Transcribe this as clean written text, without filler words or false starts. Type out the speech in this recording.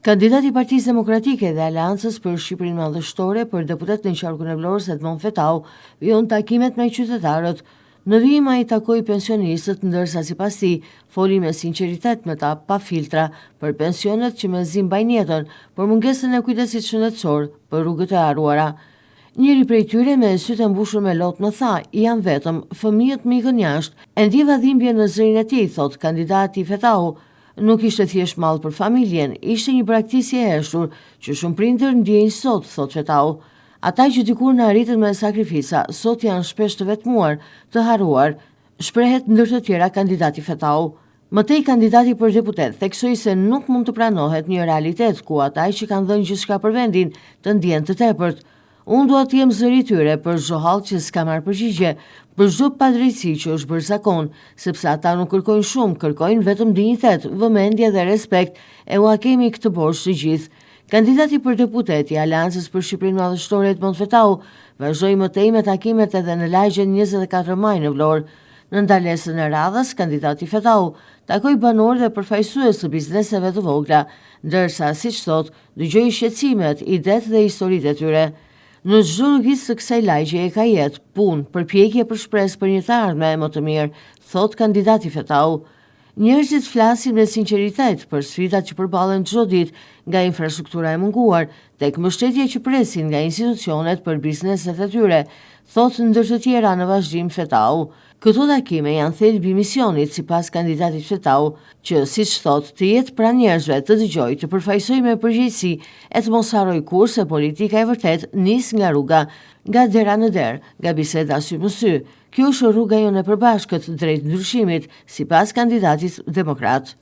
Kandidati i Partisë Demokratike dhe Aleancës për Shqipërinë Madhështore për deputet në qarkun e Vlorës Edmond Fetau vijon takimet me qytetarët. Në vijim ai takoi pensionistët, ndërsa sipas tij foli me sinqeritet me ta pa filtra për pensionet që mezi mbajnë jetën, për mungesën e kujdesit shëndetësor për rrugët e harruara. Njëri prej tyre me sytë e mbushur me lot më tha, janë vetëm fëmijët mikën jashtë. E ndjeva dhimbje në zërin e tij, thot kandidati Fetau. Nuk ishte thjesht mall për familjen, ishte një braktisje e heshtur që shumë prindër ndjejnë sot, thot Fetau. Ata që dikur në arritën me sakrifisa, sot janë shpesh të vetmuar, të harruar, shprehet ndër të tjera kandidati Fetau. Mëtej kandidati për deputet theksoi se nuk mund të pranohet një realitet ku ata që kanë dhënë gjithçka për vendin të ndjenë të tepërt. Unë dua të jem zëri tyre për çdo hall që s'ka marrë përgjigje, për çdo padrejtësi që është bërë zakon, sepse ata nuk kërkojnë shumë, kërkojnë vetëm dinjitet, vëmendje dhe respekt, e ua kemi këtë borxh të gjithë. Kandidati për deputet i Aleancës për Shqipërinë Madhështore Edmond Fetau vazhdoi mëtej me takimet edhe në lagjen 24 maj në Vlorë. Në ndalesën e radhës, kandidati Fetau takoi banorë dhe përfaqësues të bizneseve të vogla, ndërsa siç thot, dëgjoi shqetësimet, idetë dhe historitë e tyre. Në çdo lëvizje së kësaj lagje e ka jetë, punë, përpjekje për shpresë për një të ardhme më të mirë, thot kandidati Fetau. Njerëzit flasin me sinqeritet për sfidat që përballen çdo ditë, nga infrastruktura e munguar tek mbështetja që presin nga institucionet për bizneset e tyre, thot ndër të tjera në vazhdim Fetau. Këto takime janë thelbi i misionit sipas kandidatit Fetau, që siç thot, të jetë pranë njerëzve, të dëgjojë, të përfaqësojë me përgjegjësi, e të mos harrojë kurrë se politika e vërtet nis nga rruga, nga dera në derë, nga biseda sy më sy. Kjo është rruga jonë e përbashkët drejt ndryshimit, sipas kandidatit demokrat.